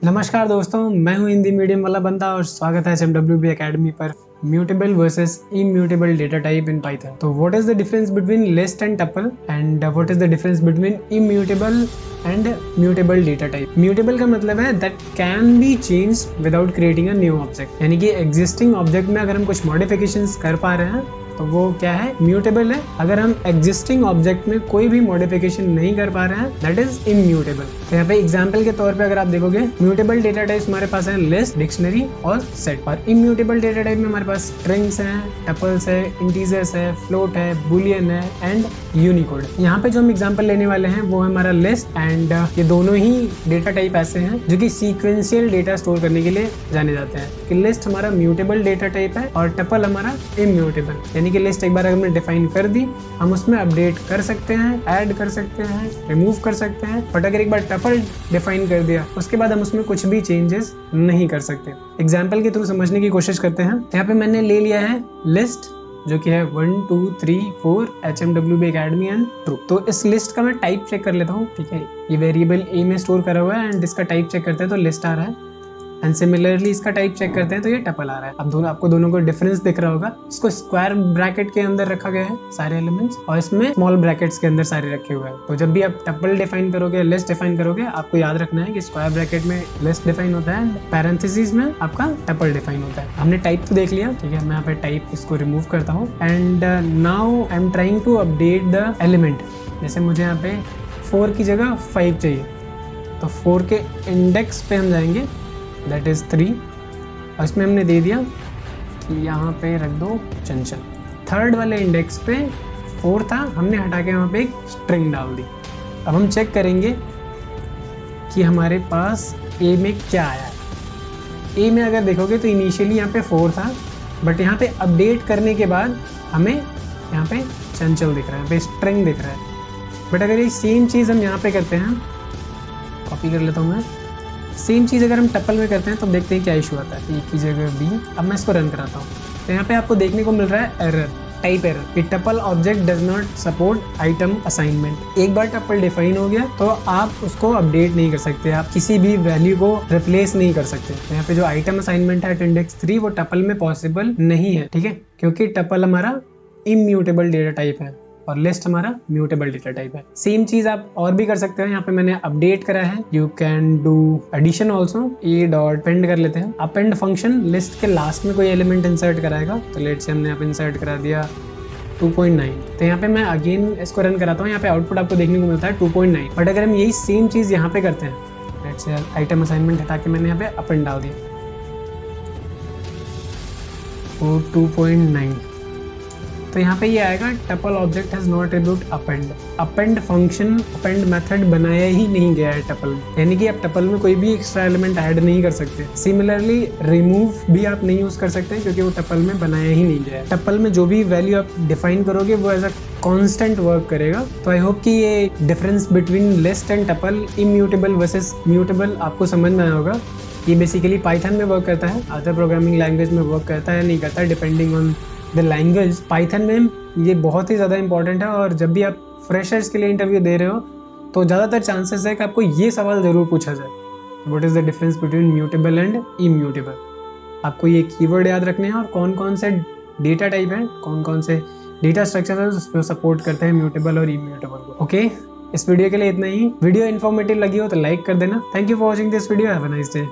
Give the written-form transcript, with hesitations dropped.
नमस्कार दोस्तों, मैं हूं हिंदी मीडियम वाला बंदा और स्वागत है SMWB एकेडमी पर mutable versus immutable data type in Python. तो what is the difference between list and tuple and what is the difference between immutable and mutable data type. म्यूटेबल का मतलब है that can be change without creating a new object, यानी कि existing object में अगर हम कुछ मॉडिफिकेशंस कर पा रहे हैं तो वो क्या है, म्यूटेबल है। अगर हम एग्जिस्टिंग ऑब्जेक्ट में कोई भी मॉडिफिकेशन नहीं कर पा रहे हैं दैट इज इम्यूटेबल। तो यहाँ पे एग्जांपल के तौर पे अगर आप देखोगे, म्यूटेबल डेटा टाइप्स हमारे पास है लिस्ट, डिक्शनरी और सेट। और इम्यूटेबल डेटा टाइप में हमारे पास स्ट्रिंग्स हैं, टपल्स है, इंटीजर्स है, फ्लोट है, बुलियन है एंड यूनिकोड। यहाँ पे जो हम एग्जाम्पल लेने वाले हैं वो है हमारा लिस्ट एंड ये दोनों ही डेटा टाइप ऐसे हैं जो कि सीक्वेंशियल डेटा स्टोर करने के लिए जाने जाते हैं। कि लिस्ट हमारा म्यूटेबल डेटा टाइप है और टपल हमारा इम्यूटेबल, यानी कि लिस्ट एक बार अगर हमने डिफाइन कर दी, हम उसमें अपडेट कर सकते हैं, ऐड कर सकते हैं, रिमूव कर सकते हैं। बट अगर एक बार टपल डिफाइन कर दिया उसके बाद हम उसमें कुछ भी चेंजेस नहीं कर सकते। एग्जाम्पल के थ्रू समझने की कोशिश करते हैं। यहाँ पे मैंने ले लिया है लिस्ट जो कि है 1 2 3 4 HMWB Academy एंड ट्रू। तो इस लिस्ट का मैं टाइप चेक कर लेता हूँ। ठीक है, ये वेरिएबल ए में स्टोर करा हुआ है एंड इसका टाइप चेक करते हैं तो लिस्ट आ रहा है एंड सिमिलरली इसका टाइप चेक करते हैं तो ये टपल आ रहा है। अब आपको दोनों को डिफरेंस दिख रहा होगा। इसको स्क्वायर ब्रैकेट के अंदर रखा गया है सारे एलिमेंट्स और इसमें स्मॉल ब्रैकेट्स के अंदर सारे रखे हुए हैं। तो जब भी आप टपल डिफाइन करोगे, लिस्ट डिफाइन करोगे, आपको याद रखना है कि स्क्वायर ब्रैकेट में लिस्ट डिफाइन होता है, पैरेंथेसिस में आपका टपल डिफाइन होता है। हमने टाइप तो देख लिया। ठीक है, मैं यहाँ पे टाइप इसको रिमूव करता हूँ and now I am trying to update the element. जैसे मुझे यहाँ पे 4 की जगह 5 चाहिए तो 4 के इंडेक्स पे हम जाएंगे, दैट इज 3 और इसमें हमने दे दिया कि यहाँ पे रख दो चंचल। थर्ड वाले इंडेक्स पे 4 था, हमने हटा के वहाँ पे एक स्ट्रिंग डाल दी। अब हम चेक करेंगे कि हमारे पास ए में क्या आया है। ए में अगर देखोगे तो इनिशियली यहाँ पे 4 था बट यहाँ पे अपडेट करने के बाद हमें यहाँ पे चंचल दिख रहा है, यहाँ पे स्ट्रिंग दिख रहा है। बट अगर ये सेम चीज़ हम यहाँ पे करते हैं, कॉपी कर लेता हूँ मैं, सेम चीज़ अगर हम टपल में करते हैं तो देखते हैं क्या इशू आता है। ए की जगह बी। अब मैं इसको रन कराता हूँ तो यहाँ पे आपको देखने को मिल रहा है एरर, टाइप एरर कि tuple object does not support item assignment. एक बार टपल डिफाइन हो गया तो आप उसको अपडेट नहीं कर सकते, आप किसी भी वैल्यू को रिप्लेस नहीं कर सकते। तो यहाँ पे जो आइटम असाइनमेंट है इंडेक्स 3 वो टपल में पॉसिबल नहीं है। ठीक है, क्योंकि टपल हमारा इम्यूटेबल डेटा टाइप है और लिस्ट हमारा म्यूटेबल डेटा टाइप है। सेम चीज आप और भी कर सकते हो। यहाँ पे मैंने अपडेट करा है, you can do addition also. A dot append कर लेते हैं। अपेंड फंक्शन लिस्ट के लास्ट में कोई एलिमेंट इंसर्ट कराएगा। तो लेट से हमने यहाँ पे इंसर्ट करा दिया 2.9। तो यहाँ पे मैं अगेन इसको रन कराता हूँ, यहाँ पे आउटपुट आपको देखने को मिलता है 2.9। बट अगर हम यही सेम चीज यहाँ पे करते हैं, लेट से आइटम असाइनमेंट हटा के मैंने यहाँ पे अपेंड डाल दिया वो 2.9। तो यहाँ पे ये आएगा tuple object has not rebut append. Append function, append method बनाया ही नहीं गया है टपल में, यानी कि आप टपल में कोई भी एक्स्ट्रा एलिमेंट ऐड नहीं कर सकते। सिमिलरली रिमूव भी आप नहीं यूज कर सकते क्योंकि वो टपल में बनाया ही नहीं गया है। टपल में जो भी वैल्यू आप डिफाइन करोगे वो एज अ कांस्टेंट वर्क करेगा। तो आई होप कि ये difference between list and tuple, immutable versus mutable, आपको समझ में आया होगा। ये बेसिकली पाइथन में वर्क करता है, अदर प्रोग्रामिंग लैंग्वेज में वर्क करता है नहीं करता, depending on the language. Python में ये बहुत ही ज़्यादा इंपॉर्टेंट है और जब भी आप फ्रेशर्स के लिए इंटरव्यू दे रहे हो तो ज़्यादातर चांसेस है कि आपको ये सवाल ज़रूर पूछा जाए, what is the difference between mutable and immutable. आपको ये कीवर्ड याद रखने हैं और कौन कौन से डेटा टाइप हैं, कौन कौन से डेटा स्ट्रक्चर है जो सपोर्ट करते हैं म्यूटेबल और इम्यूटेबल को। ओके, इस वीडियो के लिए इतना ही। वीडियो इन्फॉर्मेटिव लगी हो तो लाइक कर देना। Thank you for watching this video, have a nice day.